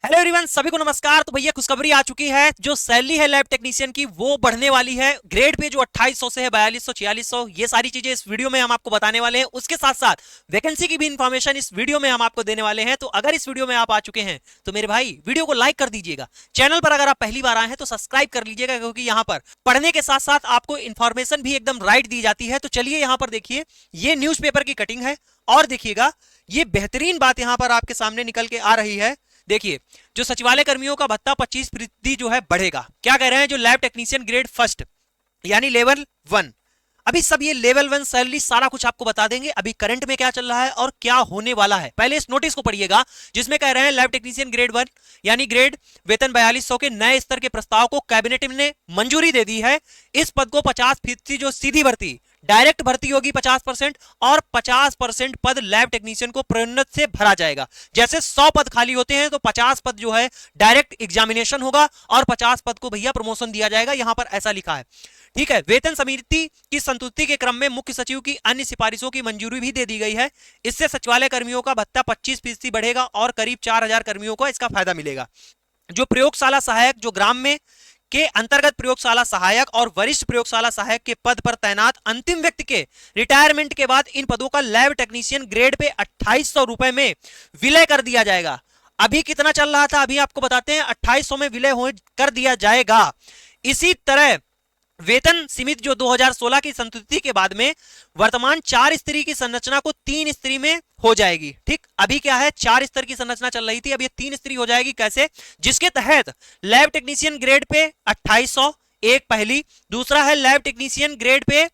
Hello everyone, सभी को नमस्कार। तो भैया खुशखबरी आ चुकी है। जो सैलरी है लैब टेक्नीशियन की वो बढ़ने वाली है। ग्रेड पे जो 2800 से है 4200 4600, ये सारी चीजें इस वीडियो में हम आपको बताने वाले हैं। उसके साथ साथ वैकेंसी की भी इंफॉर्मेशन इस वीडियो में हम आपको देने वाले हैं। तो अगर इस वीडियो में आप आ चुके हैं तो मेरे भाई वीडियो को लाइक कर दीजिएगा। चैनल पर अगर आप पहली बार आए हैं तो सब्सक्राइब कर लीजिएगा, क्योंकि यहाँ पर पढ़ने के साथ साथ आपको इन्फॉर्मेशन भी एकदम राइट दी जाती है। तो चलिए यहाँ पर देखिए, ये न्यूज़पेपर की कटिंग है और देखिएगा ये बेहतरीन बात यहाँ पर आपके सामने निकल के आ रही है। देखिए, जो सचिवालय कर्मियों का भत्ता 25% जो है बढ़ेगा। क्या कह रहे हैं, जो लैब टेक्नीशियन ग्रेड फर्स्ट यानी लेवल 1, अभी सब ये लेवल 1 सैलरी सारा कुछ आपको बता देंगे। अभी करंट में क्या चल रहा है और क्या होने वाला है, पहले इस नोटिस को पढ़िएगा, जिसमें कह रहे हैं लैब टेक्नीशियन ग्रेड 1 यानी ग्रेड वेतन 4200 के नए स्तर के प्रस्ताव को कैबिनेट ने मंजूरी दे दी है। इस पद को 50% जो सीधी भर्ती डायरेक्ट भर्ती होगी 50% और 50% पद लैब टेक्नीशियन को प्रोन्नत से भरा जाएगा। जैसे 100 पद खाली होते हैं तो 50 पद जो है डायरेक्ट एग्जामिनेशन होगा और 50 पद को भैया प्रमोशन दिया जाएगा। यहां पर ऐसा लिखा है। ठीक है, वेतन समिति की संतुष्टि के क्रम में मुख्य सचिव की अन्य सिफारिशों की मंजूरी भी दे दी गई है। इससे सचिवालय कर्मियों का भत्ता 25% बढ़ेगा और करीब 4000 कर्मियों को इसका फायदा मिलेगा। जो प्रयोगशाला सहायक जो ग्राम में के अंतर्गत प्रयोगशाला सहायक और वरिष्ठ प्रयोगशाला सहायक के पद पर तैनात अंतिम व्यक्ति के रिटायरमेंट के बाद इन पदों का लैब टेक्नीशियन ग्रेड पे 2800 रुपए में विलय कर दिया जाएगा। अभी कितना चल रहा था, अभी आपको बताते हैं, 2800 में विलय कर दिया जाएगा। इसी तरह वेतन सीमित जो 2016 की संस्तुति के बाद में वर्तमान 4 स्तरीय की संरचना को 3 स्तरीय में हो जाएगी। ठीक, अभी क्या है, 4 स्तर की संरचना चल रही थी, अब ये 3 स्तरीय हो जाएगी। कैसे, जिसके तहत लैब टेक्नीशियन ग्रेड पे 2800 एक पहली, दूसरा है lab technician grade pay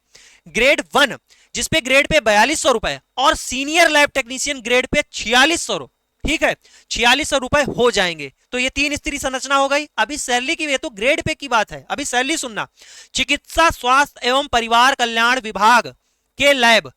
grade 1 जिसपे ग्रेड पे 4200 रुपए और senior lab technician grade pay 4600 रुपए। ठीक है, 4600 रुपए हो जाएंगे। तो ये 3 स्तरीय संरचना हो गई। अभी सैलरी की, ये तो ग्रेड पे की बात है, अभी सैलरी सुनना। चिकित्सा स्वास्थ्य एवं परिवार कल्याण विभाग के लैब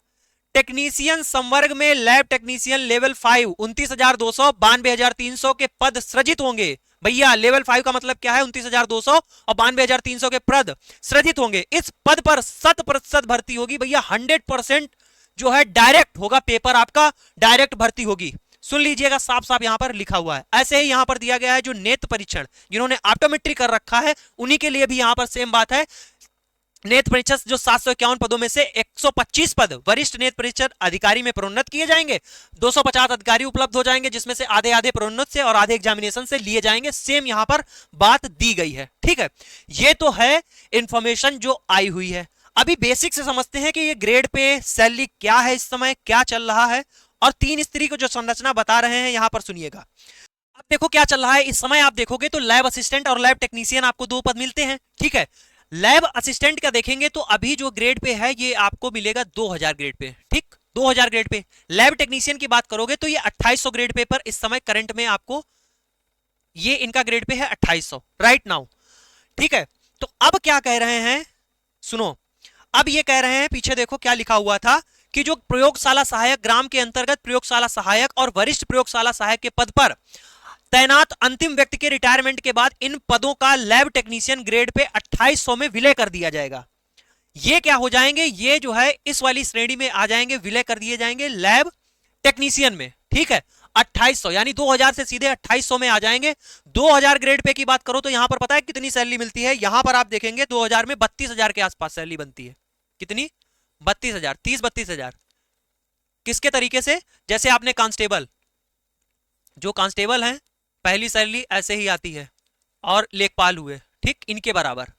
टेक्नीशियन संवर्ग में लैब टेक्नीशियन लेवल 5 29,200 92,300 के पद सृजित होंगे। भैया लेवल 5 का मतलब क्या है, 29,200 और 92,300 के पद सृजित होंगे। इस पद पर 100% भर्ती होगी भैया, 100% जो है डायरेक्ट होगा, पेपर आपका डायरेक्ट भर्ती होगी। सुन लीजिएगा, साफ साफ यहां पर लिखा हुआ है। ऐसे ही यहां पर दिया गया है जो नेत्र परीक्षण जिन्होंने ऑप्टोमेट्री कर रखा है उन्हीं के लिए भी यहां पर सेम बात है। नेत्र परीक्षण जो 751 पदों में से 125 पद वरिष्ठ नेत्र परीक्षण अधिकारी में प्रोन्नत किए जाएंगे। 250 अधिकारी उपलब्ध हो जाएंगे, जिसमें से आधे आधे प्रोन्नत से और आधे एग्जामिनेशन से लिए जाएंगे। सेम यहां पर बात दी गई है। ठीक है, ये तो है इंफॉर्मेशन जो आई हुई है। अभी बेसिक से समझते हैं कि ये ग्रेड पे सैलरी क्या है, इस समय क्या चल रहा है, और 3 स्तरीय को जो संरचना बता रहे हैं यहां पर सुनिएगा। अब देखो क्या चल रहा है इस समय। आप देखोगे तो लैब असिस्टेंट और लैब टेक्नीशियन आपको 2 पद मिलते हैं। ठीक है, लैब असिस्टेंट का देखेंगे तो अभी जो ग्रेड पे है ये आपको मिलेगा 2000 ग्रेड पे। ठीक, 2000 ग्रेड पे। लैब टेक्नीशियन की बात करोगे तो ये 2800 ग्रेड पे पर इस समय करंट में आपको ये इनका ग्रेड पे है 2800 राइट नाउ। ठीक है, तो अब क्या कह रहे हैं, सुनो। अब ये कह रहे हैं, पीछे देखो क्या लिखा हुआ था कि जो प्रयोगशाला सहायक ग्राम के अंतर्गत प्रयोगशाला सहायक और वरिष्ठ प्रयोगशाला सहायक के पद पर तैनात अंतिम व्यक्ति के रिटायरमेंट के बाद इन पदों का लैब टेक्नीशियन ग्रेड पे 2800 में विलय कर दिया जाएगा। ये क्या हो जाएंगे, ये जो है इस वाली श्रेणी में आ जाएंगे, विलय कर दिए जाएंगे लैब टेक्नीशियन में। ठीक है, 2800 यानी 2000 से सीधे 2800 में आ जाएंगे। 2000 ग्रेड पे की बात करो तो यहां पर पता है कितनी सैलरी मिलती है, यहां पर आप देखेंगे 2000 में 32,000 के आसपास सैलरी बनती है। कितनी, 32,000, 30-32,000। किसके तरीके से, जैसे आपने कांस्टेबल, जो कांस्टेबल हैं पहली सैलरी ऐसे ही आती है, और लेखपाल हुए, ठीक, इनके बराबर।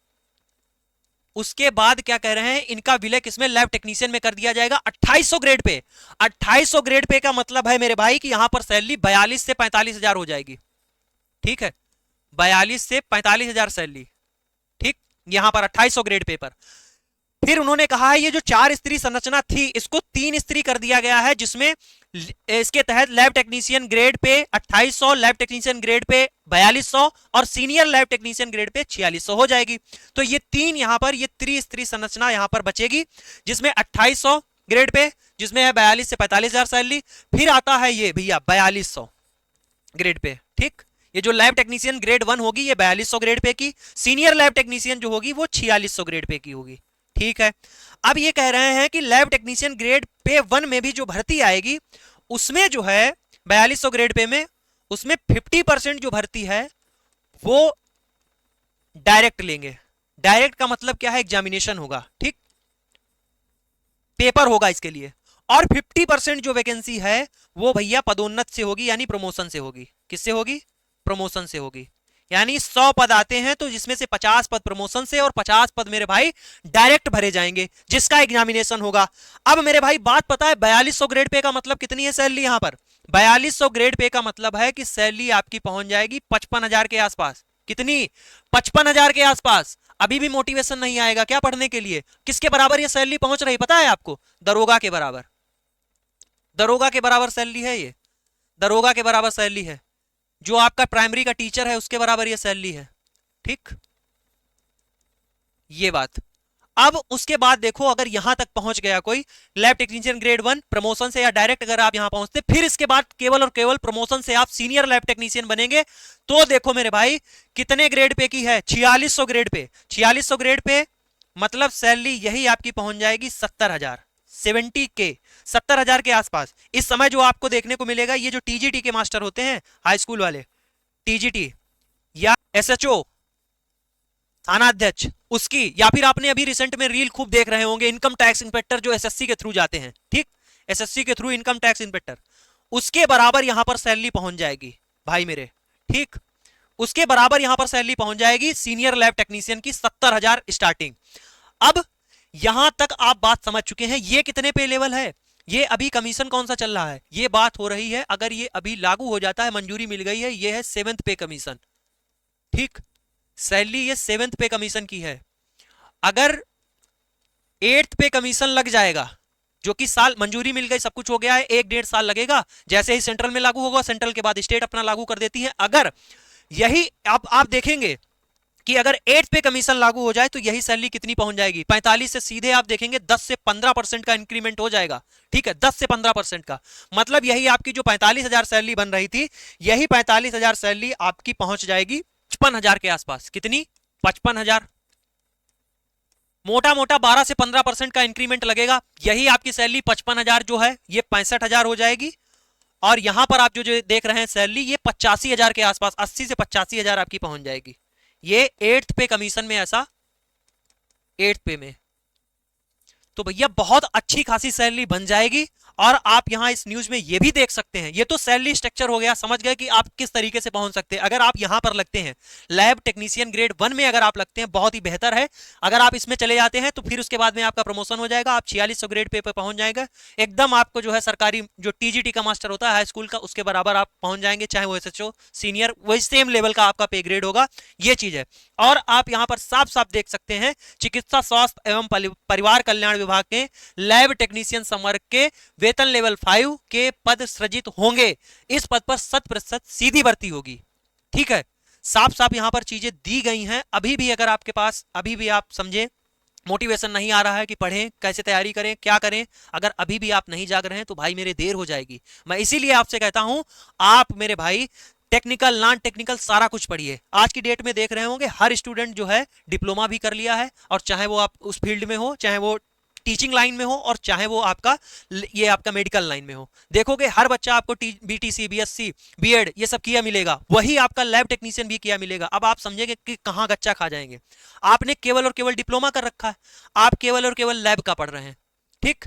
उसके बाद क्या कह रहे हैं, इनका विलय किसमें, लैब टेक्नीशियन में कर दिया जाएगा 2800 ग्रेड पे। 2800 ग्रेड पे का मतलब है मेरे भाई कि यहां पर सैलरी 42 से 45,000 हो जाएगी। ठीक है, 42 से 45,000 सैलरी। ठीक, यहां पर 2800 ग्रेड पे पर। फिर उन्होंने कहा है ये जो 4 स्तरीय संरचना थी इसको 3 स्तरीय कर दिया गया है, जिसमें इसके तहत lab technician grade pay 2800, lab technician grade pay 4200 और senior lab technician grade pay 4600 हो जाएगी। तो ये 3 यहां पर ये त्रिस्तरीय संरचना यहां पर बचेगी, जिसमें 2800 ग्रेड पे, जिसमें है 42 से 45,000 सैलरी। फिर आता है ये भैया 4200 ग्रेड पे। ठीक, ये जो लैब टेक्नीशियन ग्रेड 1 होगी ये 4200 ग्रेड पे की, सीनियर लैब टेक्नीशियन जो होगी वो 4600 ग्रेड पे की होगी। ठीक है, अब ये कह रहे हैं कि लैब टेक्नीशियन ग्रेड पे 1 में भी जो भर्ती आएगी उसमें जो है 4200 ग्रेड पे में उसमें 50% जो भर्ती है वो डायरेक्ट लेंगे। डायरेक्ट का मतलब क्या है, एग्जामिनेशन होगा, ठीक, पेपर होगा इसके लिए। और 50% जो वैकेंसी है वो भैया पदोन्नत से होगी, यानी प्रमोशन से होगी। किससे होगी, प्रमोशन से होगी। यानी 100 पद आते हैं तो जिसमें से 50 पद प्रमोशन से और 50 पद मेरे भाई डायरेक्ट भरे जाएंगे, जिसका एग्जामिनेशन होगा। अब मेरे भाई बात पता है 4200 ग्रेड पे का मतलब कितनी है सैलरी यहां पर? 4200 ग्रेड पे का मतलब है कि सैलरी आपकी पहुंच जाएगी 55,000 के आसपास। कितनी? 55,000 के आसपास। अभी भी मोटिवेशन नहीं आएगा क्या पढ़ने के लिए? किसके बराबर ये सैलरी पहुंच रही पता है आपको? दरोगा के बराबर। दरोगा के बराबर सैलरी है ये, दरोगा के बराबर सैलरी है। जो आपका प्राइमरी का टीचर है उसके बराबर ये सैलरी है, ठीक, ये बात। अब उसके बाद देखो, अगर यहां तक पहुंच गया कोई लैब टेक्नीशियन ग्रेड 1 प्रमोशन से या डायरेक्ट अगर आप यहां पहुंचते, फिर इसके बाद केवल और केवल प्रमोशन से आप सीनियर लैब टेक्नीशियन बनेंगे, तो देखो मेरे भाई कितने ग्रेड पे की है, 4600 ग्रेड पे। 4600 ग्रेड पे मतलब सैलरी यही आपकी पहुंच जाएगी 70,000, 70K, 70,000 के आसपास। इस समय जो आपको देखने को मिलेगा, ये जो टीजीटी के मास्टर होते हैं हाई स्कूल वाले, टीजीटी या एसएचओ थाना अध्यक्ष, उसकी, या फिर आपने अभी रिसेंट में रील खूब देख रहे होंगे इनकम टैक्स इंस्पेक्टर जो एसएससी के थ्रू जाते हैं, ठीक, एसएससी के थ्रू इनकम टैक्स इंस्पेक्टर, उसके बराबर यहां पर सैलरी पहुंच जाएगी भाई मेरे, ठीक, उसके बराबर यहां पर सैलरी पहुंच जाएगी सीनियर लैब टेक्नीशियन की 70,000 स्टार्टिंग। अब यहां तक आप बात समझ चुके हैं, ये कितने पे लेवल है, ये अभी कमीशन कौन सा चल रहा है, ये बात हो रही है, अगर ये अभी लागू हो जाता है, मंजूरी मिल गई है, ये है 7th पे कमीशन, ठीक, सैलरी ये 7th पे कमीशन की है। अगर 8th पे कमीशन लग जाएगा, जो कि साल मंजूरी मिल गई, सब कुछ हो गया है, 1-1.5 साल लगेगा, जैसे ही सेंट्रल में लागू होगा, सेंट्रल के बाद स्टेट अपना लागू कर देती है। अगर यही आप देखेंगे कि अगर 8th पे कमीशन लागू हो जाए तो यही सैलरी कितनी पहुंच जाएगी, 45 से सीधे आप देखेंगे 10 से 15% का इंक्रीमेंट हो जाएगा, ठीक है, 10 से 15% का मतलब यही आपकी जो 45,000 सैलरी बन रही थी, यही 45,000 सैलरी आपकी पहुंच जाएगी 55,000 के आसपास। कितनी? 55,000। मोटा मोटा 12 से 15% का इंक्रीमेंट लगेगा, यही आपकी सैलरी 55,000 जो है ये 65,000 हो जाएगी। और यहां पर आप जो देख रहे हैं सैलरी ये 85,000 के आसपास, 80 से 85,000 आपकी पहुंच जाएगी। ये 8th पे कमीशन में, ऐसा 8th पे में, तो भैया बहुत अच्छी खासी सैलरी बन जाएगी। और आप यहां इस न्यूज में ये भी देख सकते हैं, ये तो सैलरी स्ट्रक्चर हो गया, समझ गए कि आप किस तरीके से पहुंच सकते हैं। अगर आप यहां पर लगते हैं लैब टेक्नीशियन ग्रेड 1 में, अगर आप लगते हैं बहुत ही बेहतर है। अगर आप इसमें चले जाते हैं तो फिर उसके बाद में आपका प्रमोशन हो जाएगा, आप 4600 ग्रेड पे पहुंच जाएगा, एकदम आपको जो है सरकारी जो टीजीटी का मास्टर होता है हाई स्कूल का, उसके बराबर आप पहुंच जाएंगे, चाहे वो एसएचओ सीनियर, वही सेम लेवल का आपका पे ग्रेड होगा, ये चीज है। और आप यहां पर साफ साफ देख सकते हैं चिकित्सा स्वास्थ्य एवं परिवार कल्याण विभाग के लैब टेक्नीशियन संवर्ग के वेतन लेवल 5 के पद सृजित होंगे। इस पद पर 100% सीधी भर्ती होगी, ठीक है, साफ साफ यहां पर चीजें दी गई हैं। अभी भी अगर आपके पास अभी भी आप समझे मोटिवेशन नहीं आ रहा है कि पढ़ें, कैसे तैयारी करें, क्या करें, अगर अभी भी आप नहीं जाग रहे हैं तो भाई मेरे देर हो जाएगी। मैं इसीलिए आपसे कहता हूं आप मेरे भाई टेक्निकल नॉन टेक्निकल सारा कुछ पढ़िए। आज की डेट में देख रहे होंगे हर स्टूडेंट जो है डिप्लोमा भी कर लिया है, और चाहे वो आप उस फील्ड में हो, चाहे वो टीचिंग लाइन में हो, और चाहे वो आपका ये आपका मेडिकल लाइन में हो, देखोगे हर बच्चा आपको बीटीसी बीएससी बीएड ये सब किया मिलेगा, वही आपका लैब टेक्नीशियन भी किया मिलेगा। अब आप समझेंगे कि कहां गच्चा खा जाएंगे। आपने केवल और केवल डिप्लोमा कर रखा है, आप केवल और केवल लैब का पढ़ रहे हैं, ठीक।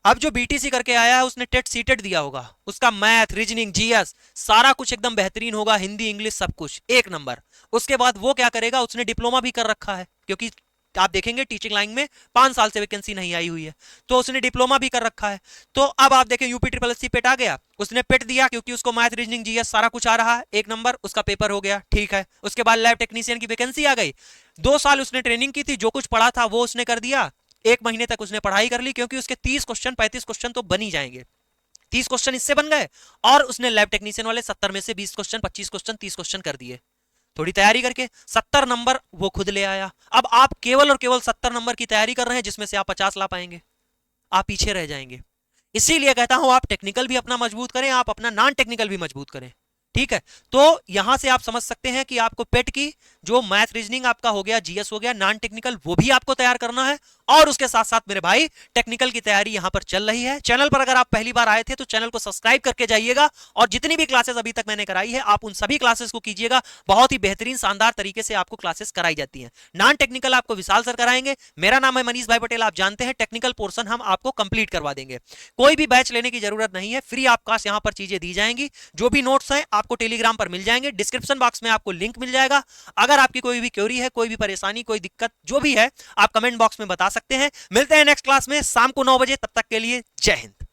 अब जो बीटीसी करके आया है उसने टेट सीटेट दिया होगा, उसका मैथ रीजनिंग जीएस सारा कुछ एकदम बेहतरीन होगा, हिंदी इंग्लिश सब कुछ एक नंबर। उसके बाद वो क्या करेगा, उसने डिप्लोमा भी कर रखा है, क्योंकि आप देखेंगे टीचिंग लाइन में 5 साल से वैकेंसी नहीं आई हुई है, तो उसने डिप्लोमा भी कर रखा है। तो अब आप देखें यूपी ट्रिपल एससी पेट आ गया, उसने पेट दिया क्योंकि उसको मैथ रीजनिंग जीएस सारा कुछ आ रहा है, एक नंबर उसका पेपर हो गया, ठीक है। उसके बाद लैब टेक्नीशियन की वैकेंसी आ गई, 2 साल उसने ट्रेनिंग की थी, जो कुछ पढ़ा था वो उसने कर दिया, 1 महीने तक उसने पढ़ाई कर ली, क्योंकि उसके 30 क्वेश्चन 35 क्वेश्चन तो बन ही जाएंगे, 30 क्वेश्चन इससे बन गए, और उसने लैब टेक्नीशियन वाले 70 में से 20 क्वेश्चन 25 क्वेश्चन 30 क्वेश्चन कर दिए, थोड़ी तैयारी करके 70 नंबर वो खुद ले आया। अब आप केवल और केवल 70 नंबर की तैयारी कर रहे हैं, जिसमें से आप 50 ला पाएंगे, आप पीछे रह जाएंगे। इसीलिए कहता हूं आप टेक्निकल भी अपना मजबूत करें, आप अपना नॉन टेक्निकल भी मजबूत करें, ठीक है। तो यहां से आप समझ सकते हैं कि आपको पेट की जो मैथ रीजनिंग आपका हो गया, जीएस हो गया, नॉन टेक्निकल वो भी आपको तैयार करना है, और उसके साथ साथ मेरे भाई टेक्निकल की तैयारी यहां पर चल रही है। चैनल पर अगर आप पहली बार आए थे तो चैनल को सब्सक्राइब करके जाइएगा और जितनी भी क्लासेस अभी तक मैंने कराई है आप उन सभी क्लासेस को कीजिएगा। बहुत ही बेहतरीन शानदार तरीके से आपको क्लासेस कराई जाती हैं। नॉन टेक्निकल आपको विशाल सर कराएंगे। मेरा नाम है मनीष भाई पटेल, आप जानते हैं। टेक्निकल पोर्शन हम आपको कंप्लीट करवा देंगे। कोई भी बैच लेने की जरूरत नहीं है, फ्री ऑफ कॉस्ट यहां पर चीजें दी जाएंगी। जो भी नोट्स हैं आपको टेलीग्राम पर मिल जाएंगे, डिस्क्रिप्शन बॉक्स में आपको लिंक मिल जाएगा। अगर आपकी कोई भी क्वेरी है, कोई भी परेशानी, कोई दिक्कत जो भी है, आप कमेंट बॉक्स में बता सकते हैं। मिलते हैं नेक्स्ट क्लास में शाम को 9 बजे, तब तक के लिए जय हिंद।